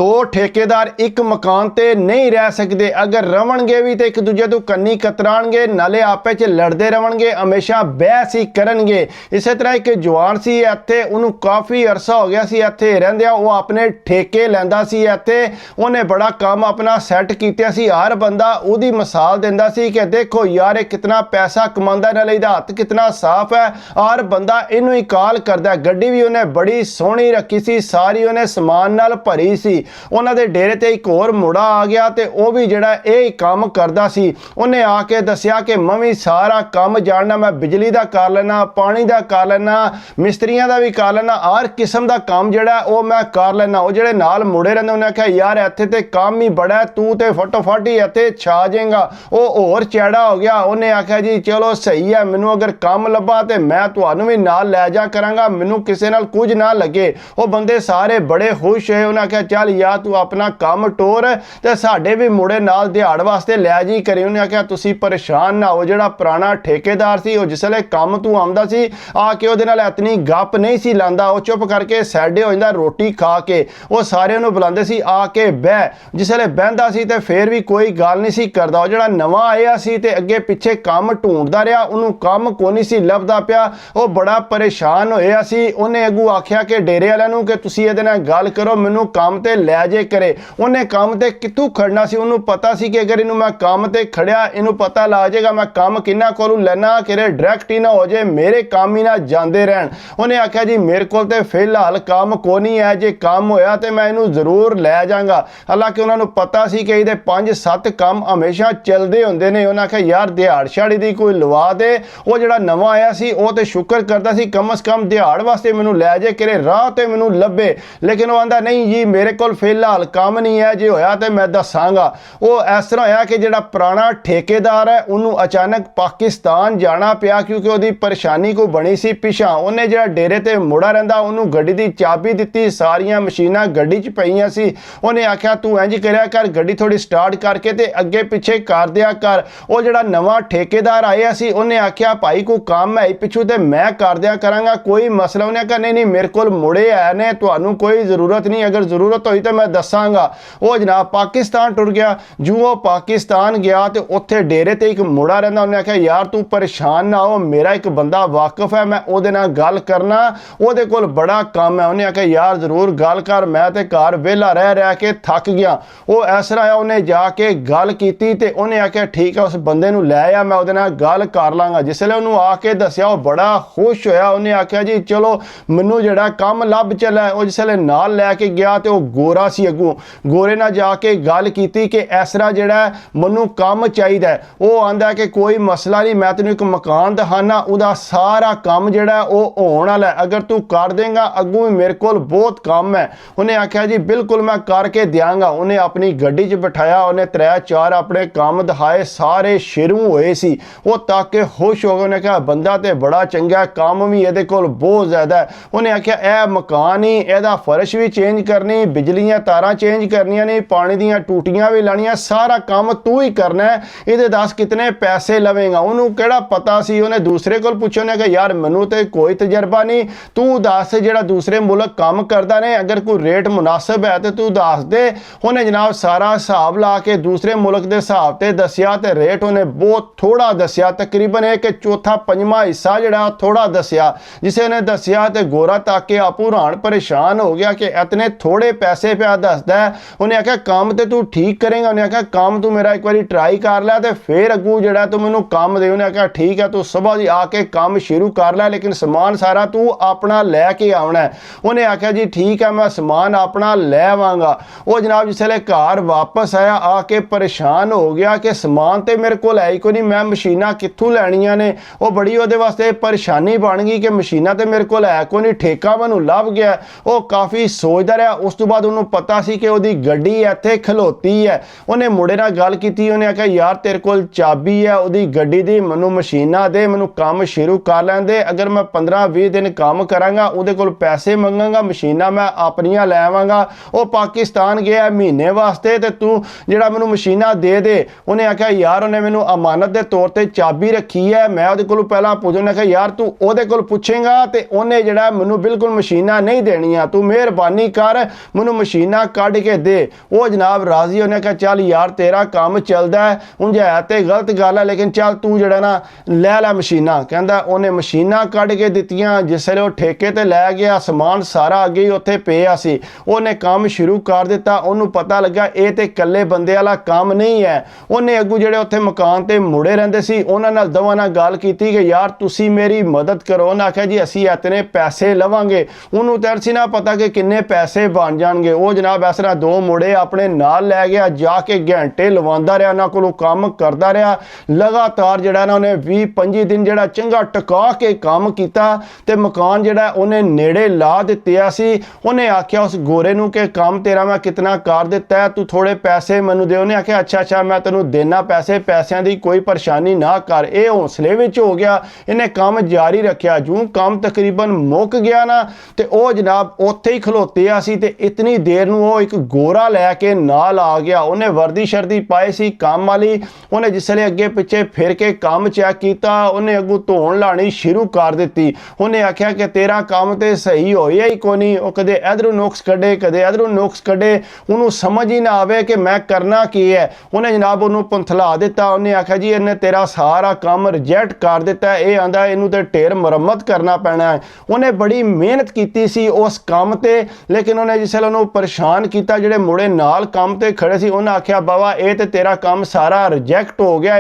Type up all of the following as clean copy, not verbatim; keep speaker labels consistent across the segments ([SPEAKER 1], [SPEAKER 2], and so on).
[SPEAKER 1] दो ठेकेदार एक मकान ते नहीं रह सकते, अगर रवणगे भी तो एक दूजे तो कन्नी कतराणगे, नाले आपे च लड़ते रहणगे, हमेशा बहस ही करनगे। इस तरह एक जवान सी इत्थे, उन्होंने काफ़ी अरसा हो गया सी इत्थे रहिंदियां, वो अपने ठेके लैंदा सी इत्थे, उन्हें बड़ा काम अपना सैट कीता सी। हर बंदा उहदी मिसाल दिंदा सी कि देखो यार ये कितना पैसा कमांदा, नाले इहदा हत्थ कितना साफ है, हर बंदा इनू ही कॉल करदा। गड्डी भी उन्हें बड़ी सोहनी रखी सी, सारी उन्हें समान नाल भरी सी। उन्हां दे डेरे ते एक होर मुंडा आ गया ते वह भी जिहड़ा ये काम करदा सी। उन्हें आके दस्सिया कि मैं भी सारा काम जानना, मैं बिजली दा कर लेना, पानी दा कर लेना, मिस्त्रियां दा भी कर लेना, हर किस्म दा काम जिहड़ा वो मैं कर लेना। वो जिहड़े नाल मुंडे रहिंदे उन्हें आख्या यार इत्थे ते काम ही बड़ा है, तू ते फटोफट ही इत्थे छा जाएगा। वो होर चैड़ा हो गया। उन्हें आख्या जी चलो सही है, मैनू अगर काम लभा तो मैं तुहानू भी नाल लै जा करांगा, मैनू किसी नाल कुछ ना लगे। वो बंदे सारे बड़े खुश होए। उन्हें आख्या चल यार तू अपना काम टोर ते साडे भी मुड़े नाल दिहाड़ वास्ते लै जी करी। उन्हें आख्या तुसी परेशान ना हो, जिहड़ा पुराना ठेकेदार सी वो जिसले काम तू आंदा सी आके उहदे नाल इतनी गप नहीं सी लांदा, वो चुप करके सैडे हो जांदा रोटी खा के। वो सारे उहनूं बुलांदे सी आके बह, जिसले बहंदा सी ते फिर भी कोई गल नहीं सी करदा। जिहड़ा नवां आया सी ते अगे पिछे काम ढूंढदा रहा, उहनूं काम कोई नहीं सी लभदा पिया। वो बड़ा परेशान होया सी। उहने अगू आख्या कि डेरे वालिआं नूं कि तुसीं इहदे नाल गल करो, मैनूं काम ते लै जे करे। उन्हें काम ते कित्थों खड़ना सी, उन्होंने पता सी कि अगर इनू मैं काम ते खड़िया इनू पता लग जाएगा मैं काम किन्ना कोलों लैना, कि डायरैक्ट ही ना हो जाए, मेरे काम ही ना जाते रहन। उन्हें आख्या जी मेरे को ते फिलहाल काम को नहीं है, जे काम होया तो मैं इनू जरूर लै जाऊंगा। हालांकि उन्होंने पता सी कि ये 5-7 काम हमेशा चलते होंगे ने। उन्हें आख्या यार दिहाड़ छाड़ी दी कोई लवा दे। वो जिहड़ा नवां आया सी वो तो शुक्र करता सी कम से कम दिहाड़ वास्ते मैनू लै जे करे, राह ते मैनू लभे। लेकिन वो आंदा नहीं जी मेरे को फिलहाल काम नहीं है, जे होया तो मैं दसांगा। वो इस तरह होया कि जिहड़ा पुराना ठेकेदार है उन्होंने अचानक पाकिस्तान जाना पिया, क्योंकि उसकी परेशानी को बनी सी पिछा। उन्हें जिहड़ा डेरे ते मुड़ा रहिंदा उन्होंने गड्डी की चाबी दित्ती, सारियां मशीनां गड्डी च पईयां सी। उन्हें आख्या तू इंज करिया कर, गड्डी थोड़ी स्टार्ट करके ते अगे पिछे कर दिया कर। वो जिहड़ा नवां ठेकेदार आया सी उन्हें आख्या भाई को काम है पिछू ते मैं कर दिया करांगा, कोई मसला। उन्हें आख्या नहीं नहीं मेरे को मुड़े आए ने, तुहानू कोई जरूरत नहीं, अगर जरूरत होई तो मैं दसांगा। वो जनाब पाकिस्तान टुर गया। जो वो पाकिस्तान गया तो उत्थे डेरे ते एक मुड़ा रहिंदा। उन्हें आख्या यार तू परेशान ना हो, मेरा एक बंदा वाकिफ है, मैं उहदे नाल गल करना, उहदे कोल बड़ा काम है। उन्हें आख्या यार जरूर गल कर, मैं ते घर वेला रह रह के थक गया। वो इस तरह उन्हें जाके गल कीती ते उन्हें आख्या ठीक है उस बंदे नूं लै आ, मैं उहदे नाल गल कर लांगा। जिसले उन्होंने आके दस्सिया वो बड़ा खुश होया। उन्हें आख्या जी चलो मैनू जिहड़ा काम लभ चला है। वो जिसले नाल लैके गया तो वो गोरा सी, अगू गोरे नाल जाके गल कीती कि इस तरह जिहड़ा मैनू काम चाहिदा। वो आंदा कि कोई मसला नहीं, मैं तैनूं एक मकान दिखाना, उहदा सारा काम जिहड़ा वो होण वाला है, अगर तू कर देंगा अगू भी मेरे कोल बहुत काम है। उन्हें आख्या जी बिल्कुल मैं करके दियांगा। उन्हें अपनी गड्डी च बिठाया, उन्हें 3-4 अपने काम दिखाए, सारे शुरू होए सी। वो ताके खुश हो गए। उन्हें कहा बंदा तो बड़ा चंगा, काम भी ये कोल बहुत ज़्यादा है। उन्हें आख्या यह मकान ही, यदा फर्श भी चेंज करनी, बिजलियां तारां चेंज करनियां ने, पानी दियां टूटियां भी लानियां, सारा काम तू ही करना है, ये दस कितने पैसे लवेगा। उन्होंने केड़ा पता सी। उन्हें दूसरे को पूछो, उन्हें कहा यार मैनू तो कोई तजर्बा नहीं, तू दस जिहड़ा दूसरे मुल्क काम करदा ने, अगर कोई रेट मुनासिब है तो तू दस दे। उन्हें जनाब सारा हिसाब ला के दूसरे मुल्क के हिसाब से दसिया, तो रेट उन्हें बहुत थोड़ा दसिया, तकरीबन एक 4/5 हिस्सा जिहड़ा थोड़ा दसिया। जिसे उन्हें दसिया तो गोरा ताके आपू हैरान परेशान हो गया कि इतने थोड़े पैसे पे दसदा है। उन्हें आख्या काम तो तू ठीक करेगा। उन्हें आख्या काम तू मेरा एक बार ट्राई कर लै तो फिर अगू जिहड़ा तू मैनू काम दे। उन्हें आख्या ठीक है तू सुबह जी आके काम शुरू कर लै, लेकिन समान सारा तू अपना लैके आना है। उन्हें आख्या जी ठीक है मैं समान अपना लै आवांगा। वो जनाब जिसले घर वापस आया आके परेशान हो गया कि समान तो मेरे को है ही कोई नहीं, मैं मशीनां कित्थों लैणियां ने। वो बड़ी उहदे वास्ते परेशानी बन गई कि मशीनां तो मेरे को है कोई नहीं, ठेका मैनू लभ गया। वो काफ़ी सोचदा रहा। उस तो बाद उन्होंने पता सी कि उहदी गड्डी इत्थे खलोती है। उन्हें मुंडे नाल गल कीती। उन्हें आख्या यार तेरे कोल चाबी है उहदी गड्डी दी, मैनू मशीनां दे, मैनू काम शुरू कर लैण दे। अगर मैं 15-20 दिन काम करांगा उहदे कोल पैसे मंगांगा, मशीनां मैं अपनियां लै आवांगा। वो पाकिस्तान गया महीने वास्ते ते तू जिहड़ा मैनू मशीनां दे दे। उन्हें आख्या यार उन्हें मैनू अमानत के तौर पर चाबी रखी है, मैं उहदे कोलों पहलां पुछ। उन्हें आख्या यार तू उहदे कोल पुछेगा तो उन्हें जिहड़ा मैनू बिल्कुल मशीनां नहीं देनियां, तू मेहरबानी कर मैनू ਮਸ਼ੀਨਾਂ ਕੱਢ ਕੇ ਦੇ। ਉਹ ਜਨਾਬ ਰਾਜ਼ੀ, ਉਹਨੇ ਕਿਹਾ ਚੱਲ ਯਾਰ ਤੇਰਾ ਕੰਮ ਚੱਲਦਾ ਹੈ, ਉਂਝ ਹੈ ਤੇ ਗਲਤ ਗੱਲ ਹੈ ਲੇਕਿਨ ਚੱਲ ਤੂੰ ਜਿਹੜਾ ਨਾ ਲੈ ਮਸ਼ੀਨਾਂ। ਕਹਿੰਦਾ ਉਹਨੇ ਮਸ਼ੀਨਾਂ ਕੱਢ ਕੇ ਦਿੱਤੀਆਂ। ਜਿਸ ਵੇਲੇ ਉਹ ਠੇਕੇ ਤੇ ਲੈ ਗਿਆ, ਸਮਾਨ ਸਾਰਾ ਅੱਗੇ ਹੀ ਉੱਥੇ ਪਿਆ ਸੀ, ਉਹਨੇ ਕੰਮ ਸ਼ੁਰੂ ਕਰ ਦਿੱਤਾ। ਉਹਨੂੰ ਪਤਾ ਲੱਗਾ ਇਹ ਤੇ ਇਕੱਲੇ ਬੰਦੇ ਵਾਲਾ ਕੰਮ ਨਹੀਂ ਹੈ। ਉਹਨੇ ਅੱਗੂ ਜਿਹੜੇ ਉੱਥੇ ਮਕਾਨ ਤੇ ਮੁੜੇ ਰਹਿੰਦੇ ਸੀ ਉਹਨਾਂ ਨਾਲ ਦੋਵਾਂ ਨਾਲ ਗੱਲ ਕੀਤੀ ਕਿ ਯਾਰ ਤੁਸੀਂ ਮੇਰੀ ਮਦਦ ਕਰੋ। ਉਹਨਾਂ ਆਖਿਆ ਜੀ ਅਸੀਂ ਇਤਨੇ ਪੈਸੇ ਲਵਾਂਗੇ। ਉਹਨੂੰ ਤਾਂ ਸੀ ਨਾ ਪਤਾ ਕਿ ਕਿੰਨੇ ਪੈਸੇ ਬਣ ਜਾਣਗੇ। ਉਹ ਜਨਾਬ ਇਸ ਤਰ੍ਹਾਂ ਦੋ ਮੁੰਡੇ ਆਪਣੇ ਨਾਲ ਲੈ ਗਿਆ, ਜਾ ਕੇ ਘੰਟੇ ਲਵਾਉਂਦਾ ਰਿਹਾ, ਉਹਨਾਂ ਕੋਲੋਂ ਕੰਮ ਕਰਦਾ ਰਿਹਾ ਲਗਾਤਾਰ। ਜਿਹੜਾ ਨਾ ਉਹਨੇ 20-25 ਦਿਨ ਜਿਹੜਾ ਚੰਗਾ ਟਿਕਾ ਕੇ ਕੰਮ ਕੀਤਾ ਤੇ ਮਕਾਨ ਜਿਹੜਾ ਉਹਨੇ ਨੇੜੇ ਲਾ ਦਿੱਤਾ ਸੀ। ਉਹਨੇ ਆਖਿਆ ਉਸ ਗੋਰੇ ਨੂੰ ਕਿ ਕੰਮ ਤੇਰਾ ਮੈਂ ਕਿਤਨਾ ਕਰ ਦਿੱਤਾ, ਤੂੰ ਥੋੜੇ ਪੈਸੇ ਮੈਨੂੰ ਦੇ। ਉਹਨੇ ਆਖਿਆ ਅੱਛਾ ਮੈਂ ਤੈਨੂੰ ਦੇਣਾ ਪੈਸੇ, ਪੈਸਿਆਂ ਦੀ ਕੋਈ ਪਰੇਸ਼ਾਨੀ ਨਾ ਕਰ। ਇਹ ਹੌਸਲੇ ਵਿੱਚ ਹੋ ਗਿਆ, ਇਹਨੇ ਕੰਮ ਜਾਰੀ ਰੱਖਿਆ। ਜੂੰ ਕੰਮ ਤਕਰੀਬਨ ਮੁੱਕ ਗਿਆ ਨਾ ਤੇ ਉਹ ਜਨਾਬ ਉੱਥੇ ਹੀ ਖਲੋਤਿਆ ਸੀ ਤੇ ਇਤਨੀ ਦੇਰ ਨੂੰ ਉਹ ਇੱਕ ਗੋਰਾ ਲੈ ਕੇ ਨਾਲ ਆ ਗਿਆ। ਉਹਨੇ ਵਰਦੀ ਸ਼ਰਦੀ ਪਾਈ ਸੀ ਕੰਮ ਵਾਲੀ। ਉਹਨੇ ਜਿਸ ਵੇਲੇ ਅੱਗੇ ਪਿੱਛੇ ਫਿਰ ਕੇ ਕੰਮ ਚੈੱਕ ਕੀਤਾ, ਉਹਨੇ ਅੱਗੋਂ ਧੋਣ ਲਾਣੀ ਸ਼ੁਰੂ ਕਰ ਦਿੱਤੀ। ਉਹਨੇ ਆਖਿਆ ਕਿ ਤੇਰਾ ਕੰਮ ਤੇ ਸਹੀ ਹੋਇਆ ਹੀ ਕੋਈ ਨਹੀਂ। ਉਹ ਕਦੇ ਇਧਰੋਂ ਨੁਕਸ ਕੱਢੇ, ਕਦੇ ਇਧਰੋਂ ਨੁਕਸ ਕੱਢੇ, ਉਹਨੂੰ ਸਮਝ ਹੀ ਨਾ ਆਵੇ ਕਿ ਮੈਂ ਕਰਨਾ ਕੀ ਹੈ। ਉਹਨੇ ਜਨਾਬ ਉਹਨੂੰ ਪੰਥਲਾ ਦਿੱਤਾ। ਉਹਨੇ ਆਖਿਆ ਜੀ ਇਹਨੇ ਤੇਰਾ ਸਾਰਾ ਕੰਮ ਰਿਜੈਕਟ ਕਰ ਦਿੱਤਾ, ਇਹ ਆਂਦਾ ਇਹਨੂੰ ਤੇ ਢੇਰ ਮੁਰੰਮਤ ਕਰਨਾ ਪੈਣਾ ਹੈ। ਉਹਨੇ ਬੜੀ ਮਿਹਨਤ ਕੀਤੀ ਸੀ ਉਸ ਕੰਮ ਤੇ, ਲੇਕਿਨ ਉਹਨੇ ਜਿਸ ਵੇਲੇ ਉਹਨੂੰ ਪਰੇਸ਼ਾਨ ਕੀਤਾ, ਜਿਹੜੇ ਮੁੰਡੇ ਨਾਲ ਕੰਮ ਤੇ ਖੜੇ ਸੀ ਉਹਨਾਂ ਆਖਿਆ ਬਾਬਾ ਇਹ ਤੇ ਤੇਰਾ ਕੰਮ ਸਾਰਾ ਰਿਜੈਕਟ ਹੋ ਗਿਆ,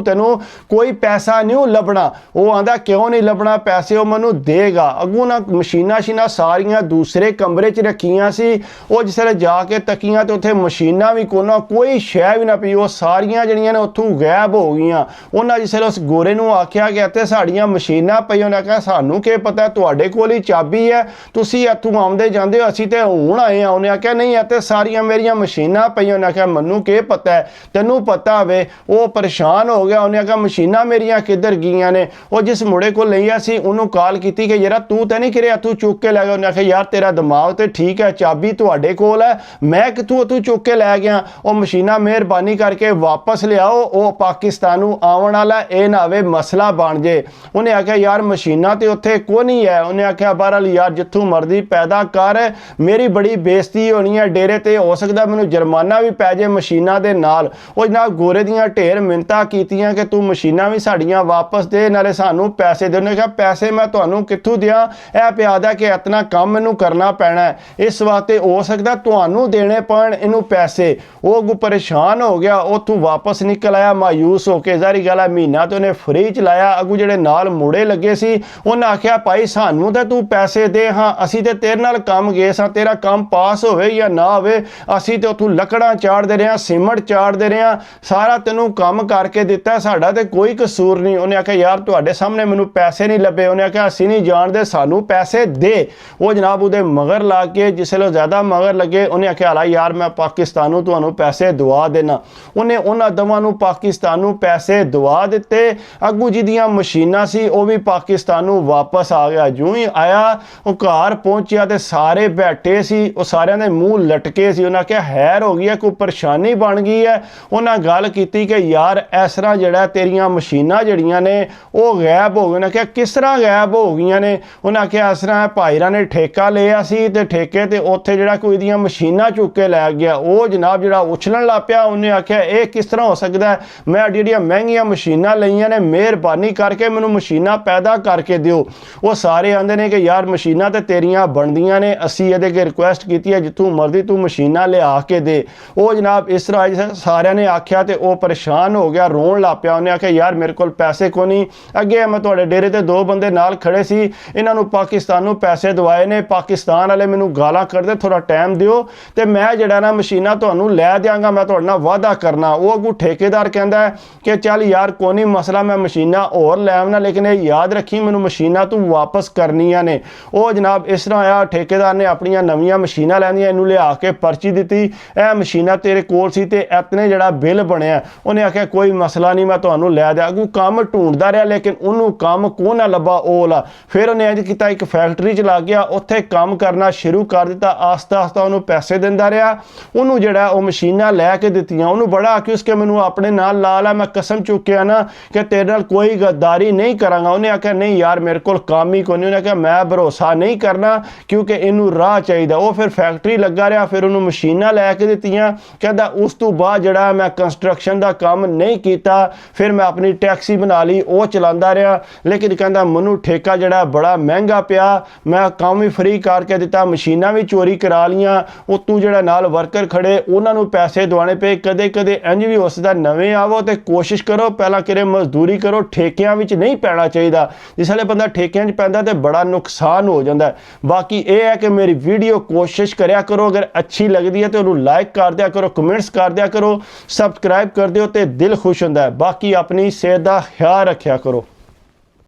[SPEAKER 1] ਤੈਨੂੰ ਕੋਈ ਪੈਸਾ ਨਹੀਂ ਲੱਭਣਾ। ਉਹ ਆਂਦਾ ਕਿਉਂ ਨਹੀਂ ਲੱਭਣਾ ਪੈਸੇ, ਉਹ ਮੈਨੂੰ ਦੇਗਾ। ਅੱਗੋਂ ਨਾ ਮਸ਼ੀਨਾਂ ਸਾਰੀਆਂ ਦੂਸਰੇ ਕਮਰੇ 'ਚ ਰੱਖੀਆਂ ਸੀ। ਉਹ ਜਿਸ ਵੇਲੇ ਜਾ ਕੇ ਤੱਕੀਆਂ ਤੇ ਉੱਥੇ ਮਸ਼ੀਨਾਂ ਵੀ ਕੋਈ ਸ਼ੈ ਵੀ ਨਾ ਪਈ, ਉਹ ਸਾਰੀਆਂ ਜਿਹੜੀਆਂ ਨੇ ਉੱਥੋਂ ਗਾਇਬ ਹੋ ਗਈਆਂ। ਉਹਨਾਂ ਜਿਸ ਵੇਲੇ ਉਸ ਗੋਰੇ ਨੂੰ ਆਖਿਆ ਕਿ ਇੱਥੇ ਸਾਡੀਆਂ ਮਸ਼ੀਨਾਂ ਪਈਆਂ, ਉਹਨੇ ਕਿਹਾ ਸਾਨੂੰ ਕੀ ਪਤਾ, ਤੁਹਾਡੇ ਕੋਲ ਹੀ ਚਾਬੀ ਹੈ, ਤੁਸੀਂ ਇੱਥੋਂ ਆਉਂਦੇ ਜਾਂਦੇ ਹੋ, ਅਸੀਂ ਤੇ ਹੁਣ ਆਏ ਹਾਂ। ਉਹਨੇ ਆਖਿਆ ਨਹੀਂ ਇੱਥੇ ਸਾਰੀਆਂ ਮੇਰੀਆਂ ਮਸ਼ੀਨਾਂ ਪਈਆਂ। ਉਹਨੇ ਆਖਿਆ ਮੈਨੂੰ ਕੀ ਪਤਾ, ਤੈਨੂੰ ਪਤਾ ਵੇ। ਉਹ ਪਰੇਸ਼ਾਨ ਹੋ ਗਿਆ। ਉਹਨੇ ਆਖਿਆ ਮਸ਼ੀਨਾਂ ਮੇਰੀਆਂ ਕਿੱਧਰ ਗਈਆਂ ਨੇ। ਉਹ ਜਿਸ ਮੁੰਡੇ ਕੋਲ ਲਈਆਂ ਸੀ ਉਹਨੂੰ ਕਾਲ ਕੀਤੀ ਕਿ ਯਾਰ ਤੂੰ ਤਾਂ ਨਹੀਂ ਕਰਿਆ, ਤੂੰ ਚੁੱਕ ਕੇ ਲੈ ਗਿਆ। ਉਹਨੇ ਆਖਿਆ ਯਾਰ ਤੇਰਾ ਦਿਮਾਗ ਤੇ ਠੀਕ ਹੈ, ਚਾਬੀ ਤੁਹਾਡੇ ਕੋਲ ਹੈ, ਮੈਂ ਕਿੱਥੋਂ ਤੂੰ ਚੁੱਕ ਕੇ ਲੈ ਗਿਆ। ਉਹ ਮਸ਼ੀਨਾਂ ਮਿਹਰਬਾਨੀ ਕਰਕੇ ਵਾਪਸ ਲਿਆਓ, ਉਹ ਪਾਕਿਸਤਾਨ ਨੂੰ ਆਉਣ ਵਾਲਾ, ਇਹ ਨਾ ਹੋਵੇ ਮਸਲਾ ਬਣ ਜੇ। ਉਹਨੇ ਆਖਿਆ ਯਾਰ ਮਸ਼ੀਨਾਂ ਤੇ ਉੱਥੇ ਕੋਈ ਨਹੀਂ ਹੈ। ਉਹਨੇ ਆਖਿਆ ਬਹਰਹਾਲ ਯਾਰ ਜਿੱਥੋਂ ਮਰਜ਼ੀ ਪੈਦਾ ਕਰ, ਮੇਰੀ ਬੜੀ ਬੇਇੱਜ਼ਤੀ ਹੋਣੀ ਹੈ ਡੇਰੇ ਤੇ, ਹੋ ਸਕਦਾ ਮੈਨੂੰ ਜੁਰਮਾਨਾ ਵੀ ਪੈ ਜੇ ਮਸ਼ੀਨਾਂ ਦੇ ਨਾਲ। ਉਹ ਜਨਾਬ ਗੋਰੇ ਦੀਆਂ ਢੇਰ ਮਿੰਨਤਾਂ ਕੀਤੀਆਂ ਕਿ ਤੂੰ ਮਸ਼ੀਨਾਂ ਵੀ ਸਾਡੀਆਂ ਵਾਪਸ ਦੇ, ਨਾਲੇ ਸਾਨੂੰ ਪੈਸੇ ਦੇ। ਉਹਨੇ ਕਿਹਾ ਪੈਸੇ ਮੈਂ ਤੁਹਾਨੂੰ ਕਿੱਥੋਂ ਦਿਆਂ, ਇਹ ਪਿਆਦਾ ਕਿ ਇਤਨਾ ਕੰਮ ਮੈਨੂੰ ਕਰਨਾ ਪੈਣਾ, ਇਸ ਵਾਸਤੇ ਹੋ ਸਕਦਾ ਤੁਹਾਨੂੰ ਦੇਣੇ ਪੈਣ ਇਹਨੂੰ ਪੈਸੇ। ਉਹ ਅੱਗੋਂ ਪਰੇਸ਼ਾਨ ਹੋ ਗਿਆ, ਉੱਥੋਂ ਵਾਪਸ ਨਿਕਲ ਆਇਆ ਮਾਯੂਸ ਹੋ ਕੇ। ਜ਼ਾਰੀ ਗੱਲ ਹੈ ਮਹੀਨਾ ਤੇ ਉਹਨੇ ਫਰੀ ਚਲਾਇਆ। ਅੱਗੋਂ ਜਿਹੜੇ ਨਾਲ ਮੁੰਡੇ ਲੱਗੇ ਸੀ ਉਹਨਾਂ ਆਖਿਆ ਭਾਈ ਸਾਨੂੰ ਤਾਂ ਤੂੰ ਪੈਸੇ ਦੇ, ਹਾਂ ਅਸੀਂ ਤੇ ਤੇਰੇ ਨਾਲ ਕੰਮ ਗਏ ਸਾਂ, ਤੇਰਾ ਕੰਮ ਪਾਸ ਹੋਵੇ ਜਾਂ ਨਾ ਹੋਵੇ ਅਸੀਂ ਤੇ ਉੱਥੋਂ ਲੱਕੜਾਂ ਚਾੜਦੇ ਰਹੇ ਹਾਂ, ਸੀਮਟ ਚਾੜਦੇ ਰਹੇ ਹਾਂ, ਸਾਰਾ ਤੈਨੂੰ ਕੰਮ ਕਰਕੇ ਦਿੱਤਾ, ਸਾਡਾ ਤੇ ਕੋਈ ਕਸੂਰ ਨਹੀਂ। ਉਹਨੇ ਆਖਿਆ ਯਾਰ ਤੁਹਾਡੇ ਸਾਹਮਣੇ ਮੈਨੂੰ ਪੈਸੇ ਨਹੀਂ ਲੱਭੇ। ਉਹਨੇ ਆਖਿਆ ਅਸੀਂ ਨਹੀਂ ਜਾਣਦੇ, ਸਾਨੂੰ ਪੈਸੇ ਦੇ। ਉਹ ਜਨਾਬ ਉਹਦੇ ਮਗਰ ਲਾ ਕੇ ਜਿਸ ਵੇਲੇ ਜ਼ਿਆਦਾ ਮਗਰ ਲੱਗੇ, ਉਹਨੇ ਆਖਿਆ ਲਾ ਯਾਰ ਮੈਂ ਪਾਕਿਸਤਾਨ ਨੂੰ ਤੁਹਾਨੂੰ ਪੈਸੇ ਦਵਾ ਦੇਣਾ। ਉਹਨੇ ਉਹਨਾਂ ਦੋਵਾਂ ਨੂੰ ਪਾਕਿਸਤਾਨ ਨੂੰ ਪੈਸੇ ਦਵਾ ਦਿੱਤੇ। ਅੱਗੂ ਜਿਹਦੀਆਂ ਮਸ਼ੀਨਾਂ ਸੀ ਉਹ ਵੀ ਪਾਕਿਸਤਾਨ ਨੂੰ ਵਾਪਸ ਆ ਗਿਆ। ਜਿਉਂ ਹੀ ਆਇਆ ਉਹ ਘਰ ਪਹੁੰਚਿਆ ਤੇ ਸਾਰੇ ਬੈਠੇ ਸੀ, ਉਹ ਸਾਰਿਆਂ ਦੇ ਮੂੰਹ ਲਟਕੇ ਸੀ। ਉਹਨਾਂ ਕਿਹਾ ਹੈਰ ਹੋ ਗਈ ਹੈ, ਕੋਈ ਪਰੇਸ਼ਾਨੀ ਬਣ ਗਈ ਹੈ। ਉਹਨਾਂ ਗੱਲ ਕੀਤੀ ਕਿ ਯਾਰ ਇਸ ਤਰ੍ਹਾਂ ਜਿਹੜਾ ਤੇਰੀਆਂ ਮਸ਼ੀਨਾਂ ਜਿਹੜੀਆਂ ਨੇ ਉਹ ਗਾਇਬ ਹੋ ਗਈਆਂ। ਉਹਨਾਂ ਕਿਹਾ ਕਿਸ ਤਰ੍ਹਾਂ ਗਾਇਬ ਹੋ ਗਈਆਂ ਨੇ। ਉਹਨਾਂ ਕਿਹਾ ਇਸ ਤਰ੍ਹਾਂ ਭਾਈਰਾਂ ਨੇ ਠੇਕਾ ਲਿਆ ਸੀ ਤੇ ਠੇਕੇ ਤੇ ਉੱਥੇ ਜਿਹੜਾ ਕੋਈ ਦੀਆਂ ਮਸ਼ੀਨਾਂ ਚੁੱਕ ਕੇ ਲੈ ਗਿਆ। ਉਹ ਜਨਾਬ ਜਿਹੜਾ ਉਛਲਣ ਲੱਗ ਪਿਆ। ਉਹਨੇ ਆਖਿਆ ਇਹ ਕਿਸ ਤਰ੍ਹਾਂ ਹੋ ਸਕਦਾ ਹੈ, ਮੈਂ ਜਿਹੜੀਆਂ ਮਹਿੰਗੀਆਂ ਮਸ਼ੀਨਾਂ ਲਈਆਂ ਨੇ, ਮਿਹਰਬਾਨੀ ਕਰਕੇ ਮੈਨੂੰ ਮਸ਼ੀਨਾਂ ਪੈਦਾ ਕਰਕੇ ਦਿਓ। ਉਹ ਸਾਰੇ ਆਂਦੇ ਨੇ ਕਿ ਯਾਰ ਮਸ਼ੀਨਾਂ ਤੇ ਤੇਰੀਆਂ ਬਣਦੀਆਂ ਨੇ, ਅਸੀਂ ਇਹਦੇ ਕੇ ਰਿਕੁਐਸਟ ਕੀਤੀ ਹੈ ਜਿੱਥੋਂ ਮਰਜ਼ੀ ਤੂੰ ਮਸ਼ੀਨਾਂ ਲਿਆ ਕੇ ਦੇ। ਉਹ ਜਨਾਬ ਇਸ ਤਰ੍ਹਾਂ ਸਾਰਿਆਂ ਨੇ ਆਖਿਆ ਤੇ ਉਹ ਪਰੇਸ਼ਾਨ ਹੋ ਗਿਆ, ਰੋਣ ਲੱਗ ਪਿਆ। ਉਹਨੇ ਆਖਿਆ ਯਾਰ ਮੇਰੇ ਕੋਲ ਪੈਸੇ ਕੋਈ ਨਹੀਂ, ਅੱਗੇ ਮੈਂ ਤੁਹਾਡੇ ਡੇਰੇ ਤੇ ਦੋ ਬੰਦੇ ਨਾਲ ਖੜੇ ਸੀ, ਇਹਨਾਂ ਨੂੰ ਪਾਕਿਸਤਾਨ ਨੂੰ ਪੈਸੇ ਦਵਾਏ ਨੇ, ਪਾਕਿਸਤਾਨ ਵਾਲੇ ਮੈਨੂੰ ਗਾਲਾਂ ਕੱਢਦੇ, ਥੋੜਾ ਟਾਈਮ ਦਿਓ ਤੇ ਮੈਂ ਜਿਹੜਾ ਨਾ ਮਸ਼ੀਨਾਂ ਤੁਹਾਨੂੰ ਲੈ ਦਿਆਂਗਾ, ਮੈਂ ਤੁਹਾਡੇ ਨਾਲ ਵਾਅਦਾ ਕਰਨਾ। ਉਹ ਅੱਗੋਂ ਠੇਕੇਦਾਰ ਕਹਿੰਦਾ ਕਿ ਚੱਲ ਯਾਰ ਕੋਈ ਨਹੀਂ ਮਸਲਾ, ਮੈਂ ਮਸ਼ੀਨਾਂ ਹੋਰ ਲੈ ਆਉਣਾ, ਲੇਕਿਨ ਇਹ ਯਾਦ ਰੱਖੀ ਮੈਨੂੰ ਮਸ਼ੀਨਾਂ ਤੂੰ ਵਾਪਸ ਕਰਨੀਆਂ ਨੇ। ਉਹ ਜਨਾਬ ਇਸ ਤਰ੍ਹਾਂ ਆਇਆ, ਠੇਕੇਦਾਰ ਨੇ ਆਪਣੀਆਂ ਨਵੀਆਂ ਮਸ਼ੀਨਾਂ ਲੈਂਦੀਆਂ, ਇਹਨੂੰ ਲਿਆ ਕੇ ਪਰਚੀ ਦਿੱਤੀ, ਇਹ ਮਸ਼ੀਨਾਂ ਤੇਰੇ ਕੋਲ ਸੀ ਤੇ ਇਤਨੇ ਜਿਹੜਾ ਬਿੱਲ ਬਣਿਆ। ਉਹਨੇ ਆਖਿਆ ਕੋਈ ਮਸਲਾ ਨਹੀਂ, ਮੈਂ ਤੁਹਾਨੂੰ ਲੈ ਦਿਆਂ। ਅੱਗੋਂ ਕੰਮ ਢੂੰਡਦਾ ਰਿਹਾ ਲੇਕਿਨ ਉਹਨੂੰ ਕੰਮ ਕੋ ਨਾ ਲੱਭਾ ਉਹ ਲਾ। ਫਿਰ ਉਹਨੇ ਇੰਝ ਕੀਤਾ, ਇੱਕ ਫੈਕਟਰੀ 'ਚ ਲੱਗ ਗਿਆ, ਉੱਥੇ ਕੰਮ ਕਰਨਾ ਸ਼ੁਰੂ ਕਰ ਦਿੱਤਾ। ਆਸਤਾ ਆਸਤਾ ਉਹਨੂੰ ਪੈਸੇ ਦਿੰਦਾ ਰਿਹਾ। ਉਹਨੂੰ ਜਿਹੜਾ ਉਹ ਮਸ਼ੀਨਾਂ ਲੈ ਕੇ ਦਿੱਤੀਆਂ। ਉਹਨੂੰ ਬੜਾ ਆਖਿਆ ਕਿ ਮੈਨੂੰ ਆਪਣੇ ਨਾਲ ਲਾ ਲਾ, ਮੈਂ ਕਸਮ ਚੁੱਕਿਆ ਨਾ ਕਿ ਤੇਰੇ ਨਾਲ ਕੋਈ ਗੱਦਾਰੀ ਨਹੀਂ ਕਰਾਂਗਾ। ਉਹਨੇ ਆਖਿਆ ਨਹੀਂ ਯਾਰ ਮੇਰੇ ਕੋਲ ਕੰਮ ਹੀ ਕੋਈ ਨਹੀਂ। ਉਹਨੇ ਆਖਿਆ ਮੈਂ ਭਰੋਸਾ ਨਹੀਂ ਕਰਨਾ ਕਿਉਂਕਿ ਇਹਨੂੰ ਰਾਹ ਚਾਹੀਦਾ। ਉਹ ਫਿਰ ਫੈਕਟਰੀ ਲੱਗਾ ਰਿਹਾ, ਫਿਰ ਉਹਨੂੰ ਮਸ਼ੀਨਾਂ ਲੈ ਕੇ ਦਿੱਤੀਆਂ। ਕਹਿੰਦਾ ਉਸ ਤੋਂ ਬਾਅਦ ਜਿਹੜਾ ਮੈਂ ਕੰਸਟਰਕਸ਼ਨ ਦਾ ਕੰਮ ਨਹੀਂ ਕੀਤਾ, ਫਿਰ ਮੈਂ ਆਪਣੀ ਟੈਕਸੀ ਬਣਾ ਲਈ, ਉਹ ਚਲਾਉਂਦਾ ਰਿਹਾ। ਲੇਕਿਨ ਕਹਿੰਦਾ ਮੈਨੂੰ ਠੇਕਾ ਜਿਹੜਾ ਬੜਾ ਮਹਿੰਗਾ ਪਿਆ, ਮੈਂ ਕੰਮ ਵੀ ਫ੍ਰੀ ਕਰਕੇ ਦਿੱਤਾ, ਮਸ਼ੀਨਾਂ ਵੀ ਚੋਰੀ ਕਰਾ ਲੀਆਂ, ਉਤੋਂ ਜਿਹੜਾ ਨਾਲ ਵਰਕਰ ਖੜੇ ਉਹਨਾਂ ਨੂੰ ਪੈਸੇ ਦਵਾਣੇ ਪਏ। ਕਦੇ ਕਦੇ ਇੰਝ ਵੀ ਹੋ ਸਕਦਾ ਨਵੇਂ ਆਵੋ ਤੇ ਕੋਸ਼ਿਸ਼ ਕਰੋ ਪਹਿਲਾਂ ਕਿਰੇ ਮਜ਼ਦੂਰੀ ਕਰੋ, ਠੇਕਿਆਂ ਵਿੱਚ ਨਹੀਂ ਪੈਣਾ ਚਾਹੀਦਾ। ਜਿਸ ਵੇਲੇ ਬੰਦਾ ਠੇਕਿਆਂ 'ਚ ਪੈਂਦਾ ਤੇ ਬੜਾ ਨੁਕਸਾਨ ਹੋ ਜਾਂਦਾ। ਬਾਕੀ ਇਹ ਹੈ ਕਿ ਮੇਰੀ ਵੀਡੀਓ ਕੋਸ਼ਿਸ਼ ਕਰਿਆ ਕਰੋ, ਅਗਰ ਅੱਛੀ ਲੱਗਦੀ ਹੈ ਤੇ ਉਹਨੂੰ ਲਾਈਕ ਕਰ ਦਿਆ ਕਰੋ, ਕਮੈਂਟਸ ਕਰ ਦਿਆ ਕਰੋ, ਸਬਸਕ੍ਰਾਈਬ ਕਰ ਦਿਓ ਤੇ ਦਿਲ ਖੁਸ਼ ਹੁੰਦਾ ਹੈ। ਬਾਕੀ ਆਪਣੀ ਸਿਹਤ ਦਾ ਖਿਆਲ ਰੱਖਿਆ ਕਰੋ।